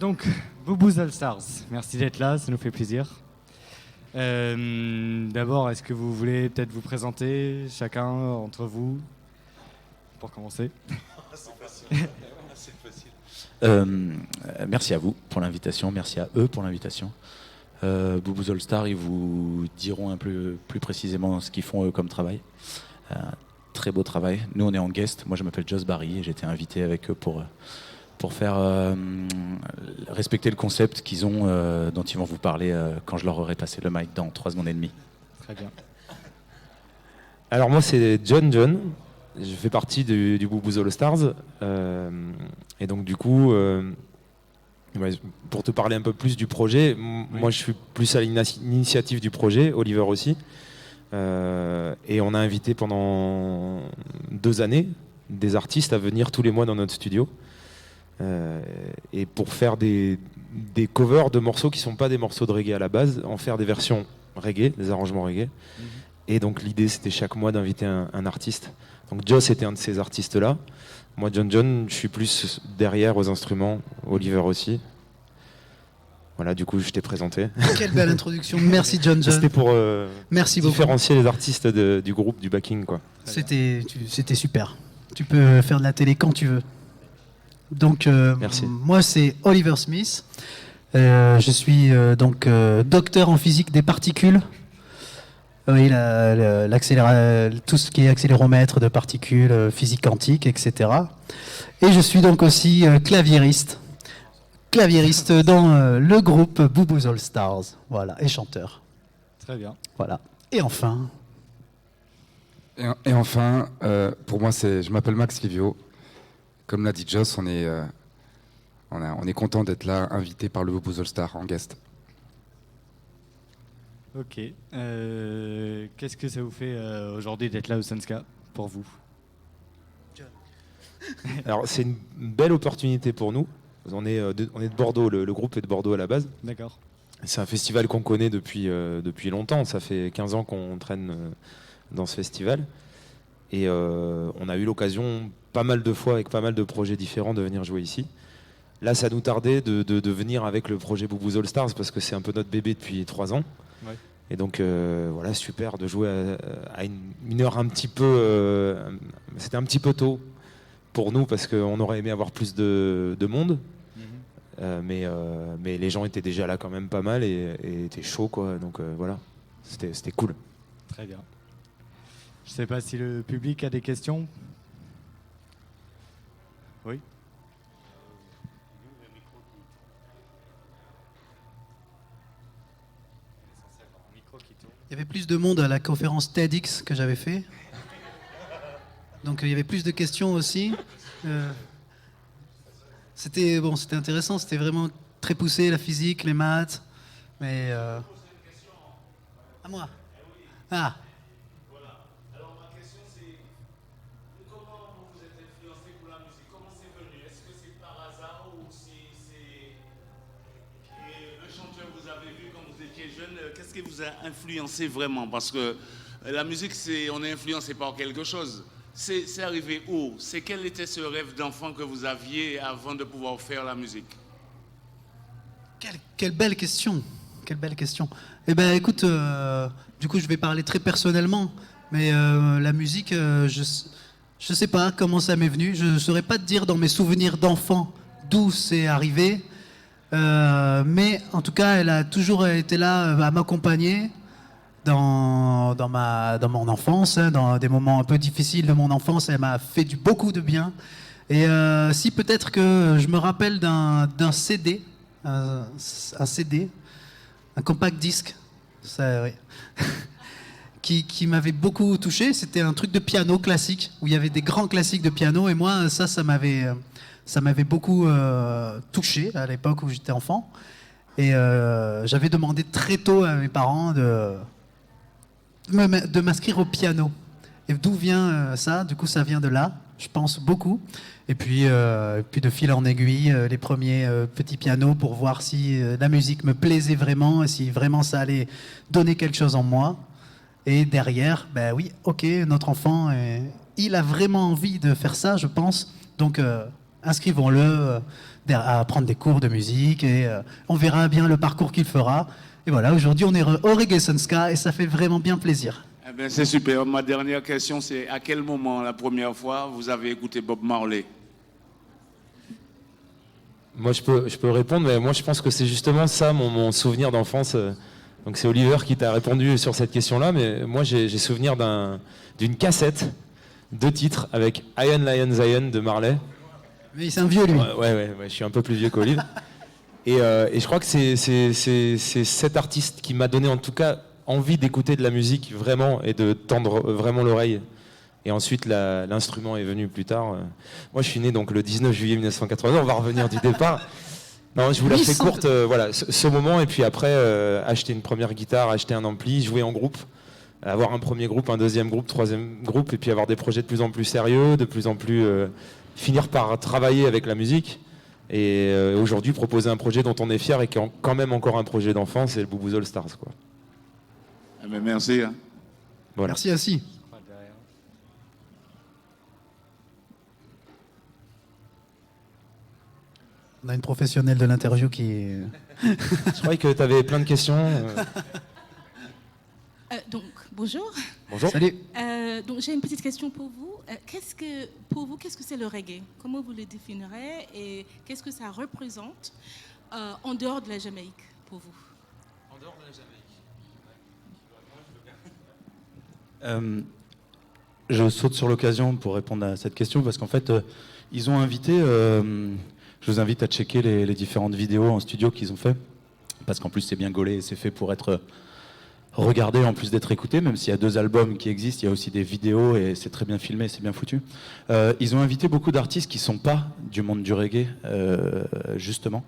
Donc, Boubous All Stars, merci d'être là, ça nous fait plaisir. D'abord, est-ce que vous voulez peut-être vous présenter, chacun entre vous, pour commencer? C'est facile. Merci à vous pour l'invitation, merci à eux pour l'invitation. Boubous All Stars, ils vous diront un peu plus précisément ce qu'ils font eux comme travail. Très beau travail. Nous, on est en guest. Moi, je m'appelle Joss Barry et j'ai été invité avec eux pour faire respecter le concept qu'ils ont, dont ils vont vous parler quand je leur aurai passé le mic dans 3 secondes et demie. Très bien. Alors moi c'est John, je fais partie du Boubous All Stars et donc du coup pour te parler un peu plus du projet, moi je suis plus à l'initiative du projet, Oliver aussi, et on a invité pendant 2 années des artistes à venir tous les mois dans notre studio. Et pour faire des covers de morceaux qui ne sont pas des morceaux de reggae à la base, en faire des versions reggae, des arrangements reggae. Et donc l'idée c'était chaque mois d'inviter un artiste. Donc Joss était un de ces artistes-là. Moi John, je suis plus derrière aux instruments, Oliver aussi. Voilà, du coup je t'ai présenté. Quelle belle introduction, merci John. C'était pour merci différencier les artistes du groupe, du backing, quoi. C'était super. Tu peux faire de la télé quand tu veux. Donc, moi, c'est Oliver Smith. Je suis docteur en physique des particules. Oui, tout ce qui est accéléromètre de particules, physique quantique, etc. Et je suis donc aussi claviériste dans le groupe Boubous All Stars. Voilà, et chanteur. Très bien. Voilà. Et enfin, pour moi, je m'appelle Max Livio. Comme l'a dit Joss, on est content d'être là, invité par le Boubous All Stars en guest. Ok. Qu'est-ce que ça vous fait aujourd'hui d'être là au Sunska pour vous? Alors c'est une belle opportunité pour nous. On est de Bordeaux, le groupe est de Bordeaux à la base. D'accord. C'est un festival qu'on connaît depuis longtemps. Ça fait 15 ans qu'on traîne dans ce festival. Et on a eu l'occasion pas mal de fois avec pas mal de projets différents de venir jouer ici. Là, ça nous tardait de venir avec le projet Boubous All Stars parce que c'est un peu notre bébé depuis 3 ans. Ouais. Et donc, voilà, super de jouer à une heure un petit peu... c'était un petit peu tôt pour nous parce qu'on aurait aimé avoir plus de monde. Mais les gens étaient déjà là quand même pas mal et étaient chauds, quoi. Donc, voilà, c'était cool. Très bien. Je ne sais pas si le public a des questions. Oui. il y avait plus de monde à la conférence TEDx que j'avais fait. Donc il y avait plus de questions aussi. C'était intéressant, c'était vraiment très poussé, la physique, les maths. Mais à moi. Ah. Qu'est-ce qui vous a influencé vraiment? Parce que la musique, on est influencé par quelque chose. C'est arrivé où? Quel était ce rêve d'enfant que vous aviez avant de pouvoir faire la musique? Quelle belle question. Quelle belle question. Eh bien, écoute, du coup, je vais parler très personnellement. Mais la musique, je ne sais pas comment ça m'est venu. Je ne saurais pas te dire dans mes souvenirs d'enfant d'où c'est arrivé. Mais en tout cas, elle a toujours été là à m'accompagner dans mon enfance, hein, dans des moments un peu difficiles de mon enfance. Elle m'a fait beaucoup de bien. Et si peut-être que je me rappelle d'un CD, un compact disque, ça, oui. qui m'avait beaucoup touché. C'était un truc de piano classique, où il y avait des grands classiques de piano. Et moi, ça m'avait beaucoup touché à l'époque où j'étais enfant. Et j'avais demandé très tôt à mes parents de m'inscrire au piano. Et d'où vient ça? Du coup, ça vient de là, je pense beaucoup. Et puis de fil en aiguille, les premiers petits pianos pour voir si la musique me plaisait vraiment et si vraiment ça allait donner quelque chose en moi. Et derrière, ben oui, ok, notre enfant, il a vraiment envie de faire ça, je pense. Donc inscrivons-le à prendre des cours de musique et on verra bien le parcours qu'il fera. Et voilà, aujourd'hui on est au Reggae Sunska et ça fait vraiment bien plaisir. Eh bien, c'est super. Ma dernière question, c'est à quel moment, la première fois, vous avez écouté Bob Marley? Moi, je peux répondre, mais moi, je pense que c'est justement ça, mon souvenir d'enfance. Donc, c'est Oliver qui t'a répondu sur cette question-là, mais moi, j'ai souvenir d'une cassette, 2 titres, avec Iron Lion Zion de Marley. Mais c'est un vieux, lui. Ouais, je suis un peu plus vieux qu'Olive. Et je crois que c'est cet artiste qui m'a donné, en tout cas, envie d'écouter de la musique vraiment et de tendre vraiment l'oreille. Et ensuite, l'instrument est venu plus tard. Moi, je suis né donc le 19 juillet 1980. On va revenir du départ. Non, je vous la fais courte. Voilà, ce moment. Et puis après, acheter une première guitare, acheter un ampli, jouer en groupe, avoir un premier groupe, un deuxième groupe, troisième groupe, et puis avoir des projets de plus en plus sérieux, de plus en plus finir par travailler avec la musique. Et aujourd'hui, proposer un projet dont on est fier et qui est quand même encore un projet d'enfant, c'est le Boo All Stars, quoi. Eh bien, merci. Hein. Voilà. Merci Assis. On a une professionnelle de l'interview qui... Je croyais que tu avais plein de questions. Donc, bonjour. Bonjour. Salut. Donc, j'ai une petite question pour vous. Qu'est-ce que c'est le reggae? Comment vous le définirez et qu'est-ce que ça représente en dehors de la Jamaïque pour vous? En dehors de la Jamaïque. Je saute sur l'occasion pour répondre à cette question parce qu'en fait, ils ont invité. Je vous invite à checker les différentes vidéos en studio qu'ils ont fait parce qu'en plus c'est bien gaulé et c'est fait pour être regardé en plus d'être écouté. Même s'il y a 2 albums qui existent, il y a aussi des vidéos et c'est très bien filmé, c'est bien foutu. Ils ont invité beaucoup d'artistes qui sont pas du monde du reggae, justement,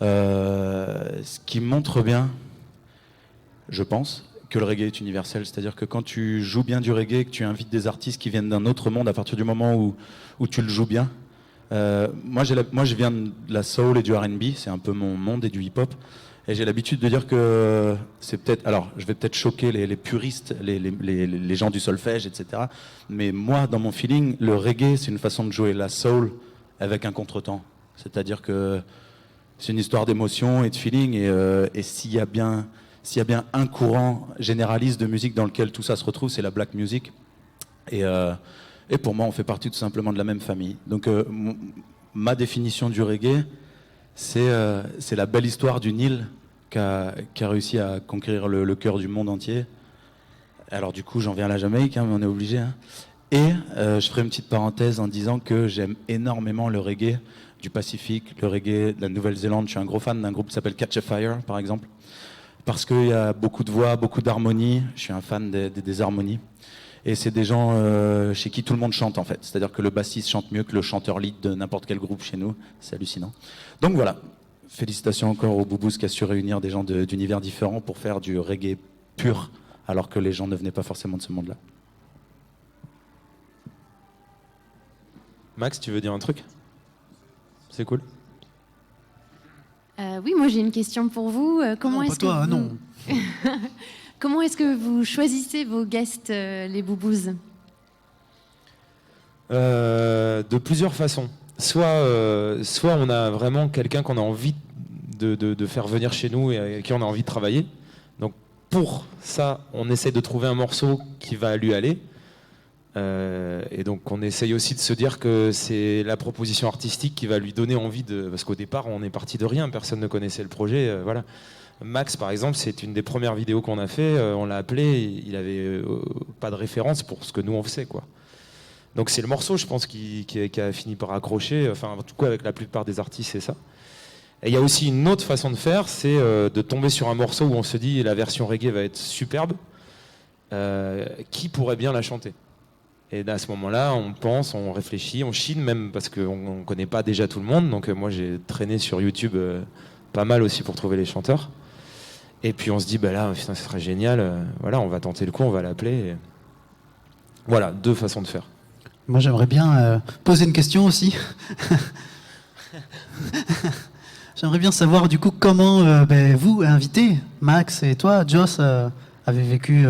ce qui montre bien, je pense, que le reggae est universel, c'est-à-dire que quand tu joues bien du reggae, que tu invites des artistes qui viennent d'un autre monde, à partir du moment où tu le joues bien, moi je viens de la soul et du R&B, c'est un peu mon monde, et du hip-hop, et j'ai l'habitude de dire que c'est peut-être, alors je vais peut-être choquer les puristes, les gens du solfège, etc., mais moi, dans mon feeling, le reggae, c'est une façon de jouer la soul avec un contretemps, c'est-à-dire que c'est une histoire d'émotion et de feeling, et s'il y a bien un courant généraliste de musique dans lequel tout ça se retrouve, c'est la black music. Et pour moi, on fait partie tout simplement de la même famille. Donc, ma définition du reggae, c'est la belle histoire d'une île qui a réussi à conquérir le cœur du monde entier. Alors du coup, j'en viens à la Jamaïque, hein, mais on est obligé. Hein. Et je ferai une petite parenthèse en disant que j'aime énormément le reggae du Pacifique, le reggae de la Nouvelle-Zélande. Je suis un gros fan d'un groupe qui s'appelle Catch a Fire, par exemple. Parce qu'il y a beaucoup de voix, beaucoup d'harmonies. Je suis un fan des harmonies. Et c'est des gens chez qui tout le monde chante, en fait. C'est-à-dire que le bassiste chante mieux que le chanteur lead de n'importe quel groupe chez nous. C'est hallucinant. Donc voilà. Félicitations encore au Boo qui a su réunir des gens d'univers différents pour faire du reggae pur, alors que les gens ne venaient pas forcément de ce monde-là. Max, tu veux dire un truc? C'est cool. Oui, moi j'ai une question pour vous. Comment est-ce que non. Comment est-ce que vous choisissez vos guests, les boubous? De plusieurs façons. Soit on a vraiment quelqu'un qu'on a envie de faire venir chez nous et avec qui on a envie de travailler. Donc pour ça, on essaie de trouver un morceau qui va lui aller. Et donc on essaye aussi de se dire que c'est la proposition artistique qui va lui donner envie de... Parce qu'au départ, on est parti de rien, personne ne connaissait le projet. Voilà. Max, par exemple, c'est une des premières vidéos qu'on a fait. On l'a appelé, il avait pas de référence pour ce que nous on faisait, quoi. Donc c'est le morceau, je pense, qui a fini par accrocher. Enfin, en tout cas, avec la plupart des artistes, c'est ça. Et il y a aussi une autre façon de faire, c'est de tomber sur un morceau où on se dit la version reggae va être superbe. Qui pourrait bien la chanter? Et à ce moment-là, on pense, on réfléchit, on chine même parce qu'on ne connaît pas déjà tout le monde. Donc moi, j'ai traîné sur YouTube pas mal aussi pour trouver les chanteurs. Et puis on se dit, bah là, putain, ce serait génial. Voilà, on va tenter le coup, on va l'appeler. Et... Voilà, 2 façons de faire. Moi, j'aimerais bien poser une question aussi. J'aimerais bien savoir du coup comment vous, invités, Max et toi, Joss, avez vécu...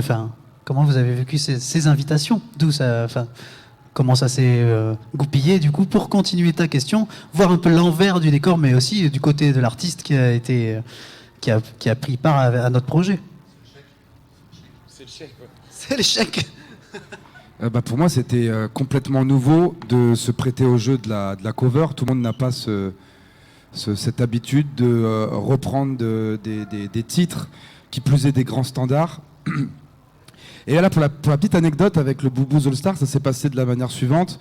comment vous avez vécu ces invitations? D'où ça, comment ça s'est goupillé. Du coup, pour continuer ta question, voir un peu l'envers du décor, mais aussi du côté de l'artiste qui a pris part à notre projet. C'est le chèque. C'est le chèque. Pour moi, c'était complètement nouveau de se prêter au jeu de la cover. Tout le monde n'a pas cette habitude de reprendre des titres, qui plus est des grands standards. Et là, pour la petite anecdote avec le Booboos All Star, ça s'est passé de la manière suivante.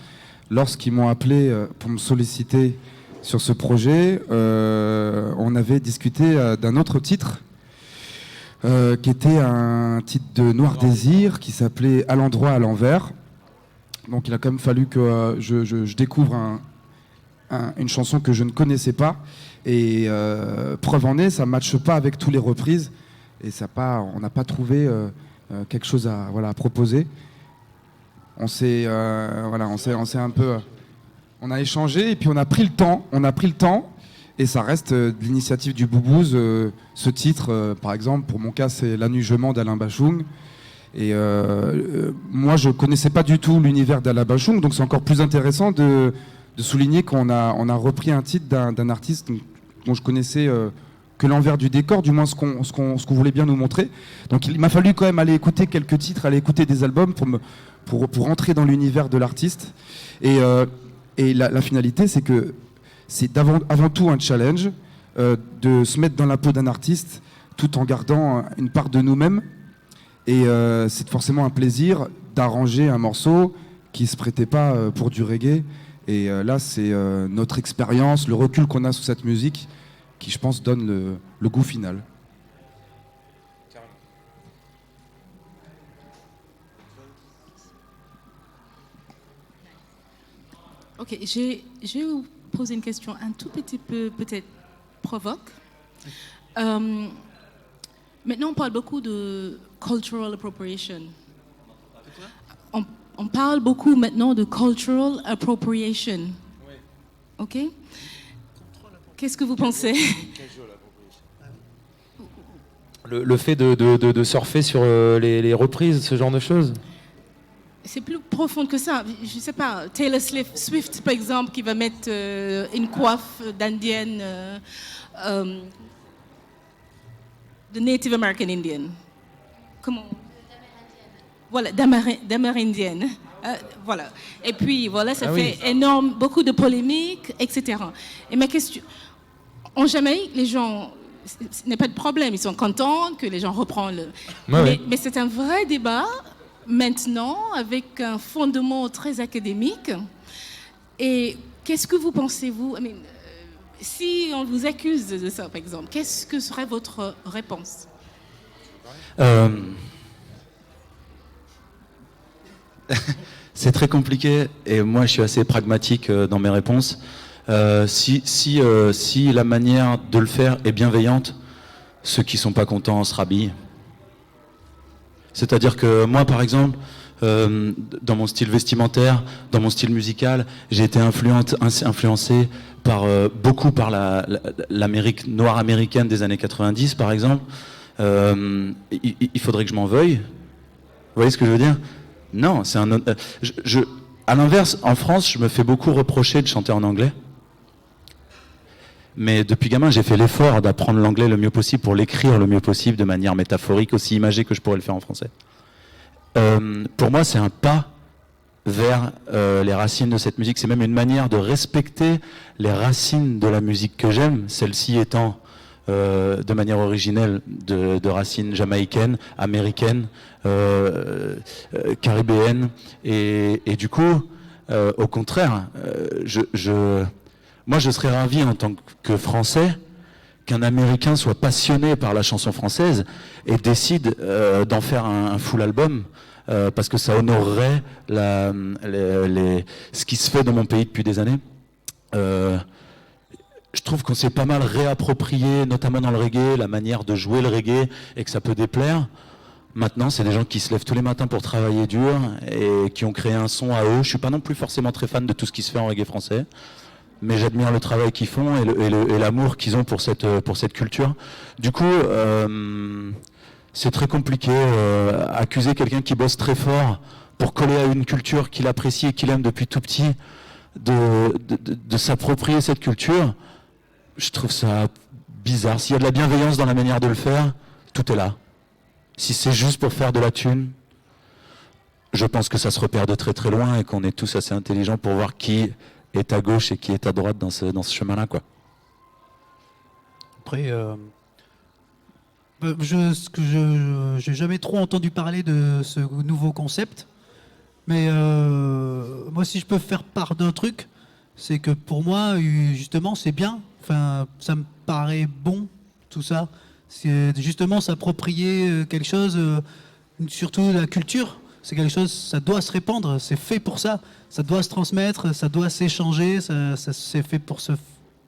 Lorsqu'ils m'ont appelé pour me solliciter sur ce projet, on avait discuté d'un autre titre, qui était un titre de Noir Désir, qui s'appelait À l'endroit, à l'envers. Donc il a quand même fallu que je découvre une chanson que je ne connaissais pas. Et preuve en est, ça ne matche pas avec toutes les reprises. Et on n'a pas trouvé quelque chose à proposer. On a échangé et puis on a pris le temps. Et ça reste de l'initiative du Booboos. Ce titre, par exemple, pour mon cas, c'est La Nuit je mens d'Alain Bachung. Et moi, je connaissais pas du tout l'univers d'Alain Bachung, donc c'est encore plus intéressant de souligner qu'on a repris un titre d'un artiste dont je connaissais que l'envers du décor, du moins ce qu'on voulait bien nous montrer. Donc il m'a fallu quand même aller écouter quelques titres, aller écouter des albums pour entrer dans l'univers de l'artiste. Et la finalité, c'est que c'est avant tout un challenge de se mettre dans la peau d'un artiste tout en gardant une part de nous-mêmes. Et c'est forcément un plaisir d'arranger un morceau qui ne se prêtait pas pour du reggae. Et là, c'est notre expérience, le recul qu'on a sur cette musique qui, je pense, donne le goût final. Ok, je vais vous poser une question un tout petit peu peut-être provoque. Maintenant, on parle beaucoup de cultural appropriation. On parle beaucoup maintenant de cultural appropriation. Ok? Qu'est-ce que vous pensez? Le fait de surfer sur les reprises, ce genre de choses? C'est plus profond que ça. Je ne sais pas, Taylor Swift, par exemple, qui va mettre une coiffe d'indienne, de Native American Indian. Comment? Voilà, d'amérindienne. Voilà. Et puis, voilà, ça fait beaucoup de polémiques, etc. Et ma question, en Jamaïque, les gens, ce n'est pas de problème, ils sont contents que les gens reprennent mais c'est un vrai débat maintenant avec un fondement très académique. Et qu'est-ce que vous pensez, vous? Si on vous accuse de ça, par exemple, qu'est-ce que serait votre réponse? C'est très compliqué et moi je suis assez pragmatique dans mes réponses. Si la manière de le faire est bienveillante, ceux qui sont pas contents se rhabillent. C'est-à-dire que moi, par exemple, dans mon style vestimentaire, dans mon style musical, j'ai été influencé beaucoup par l'Amérique noire américaine des années 90, par exemple. Il faudrait que je m'en veuille. Vous voyez ce que je veux dire? Non, c'est à l'inverse, en France, je me fais beaucoup reprocher de chanter en anglais. Mais depuis gamin, j'ai fait l'effort d'apprendre l'anglais le mieux possible pour l'écrire le mieux possible, de manière métaphorique, aussi imagée que je pourrais le faire en français. Pour moi, c'est un pas vers les racines de cette musique. C'est même une manière de respecter les racines de la musique que j'aime, celle-ci étant de manière originelle de racines jamaïcaines, américaines, caribéennes. Et du coup, au contraire, moi je serais ravi en tant que Français qu'un Américain soit passionné par la chanson française et décide d'en faire un full album, parce que ça honorerait ce qui se fait dans mon pays depuis des années. Je trouve qu'on s'est pas mal réapproprié, notamment dans le reggae, la manière de jouer le reggae, et que ça peut déplaire. Maintenant, c'est des gens qui se lèvent tous les matins pour travailler dur et qui ont créé un son à eux. Je suis pas non plus forcément très fan de tout ce qui se fait en reggae français, mais j'admire le travail qu'ils font et l'amour qu'ils ont pour cette culture. Du coup, c'est très compliqué. Accuser quelqu'un qui bosse très fort pour coller à une culture qu'il apprécie et qu'il aime depuis tout petit, de s'approprier cette culture, je trouve ça bizarre. S'il y a de la bienveillance dans la manière de le faire, tout est là. Si c'est juste pour faire de la thune, je pense que ça se repère de très très loin et qu'on est tous assez intelligents pour voir qui est à gauche et qui est à droite dans ce chemin-là, quoi. Après, j'ai jamais trop entendu parler de ce nouveau concept, mais moi, si je peux faire part d'un truc, c'est que pour moi, justement, c'est bien. Enfin, ça me paraît bon, tout ça. C'est justement s'approprier quelque chose, surtout la culture. C'est quelque chose, ça doit se répandre, c'est fait pour ça. Ça doit se transmettre, ça doit s'échanger, c'est fait pour se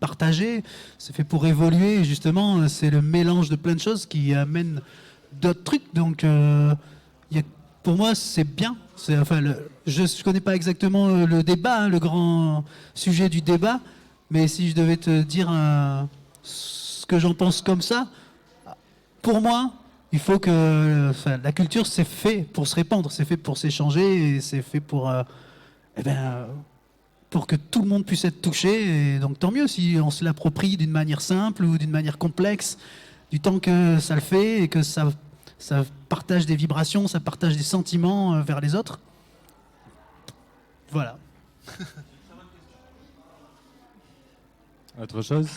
partager, c'est fait pour évoluer. Et justement, c'est le mélange de plein de choses qui amène d'autres trucs. Donc, pour moi, c'est bien. Enfin, je ne connais pas exactement le débat, hein, le grand sujet du débat, mais si je devais te dire ce que j'en pense comme ça, pour moi, il faut que la culture, c'est fait pour se répandre, c'est fait pour s'échanger, et c'est fait pour, pour que tout le monde puisse être touché. Et donc tant mieux si on se l'approprie d'une manière simple ou d'une manière complexe, du temps que ça le fait et que ça partage des vibrations, ça partage des sentiments vers les autres. Voilà. Autre chose?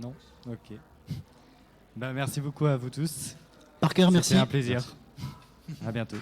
Non? Ok. Ben, merci beaucoup à vous tous. Parker, merci. C'était un plaisir. À bientôt.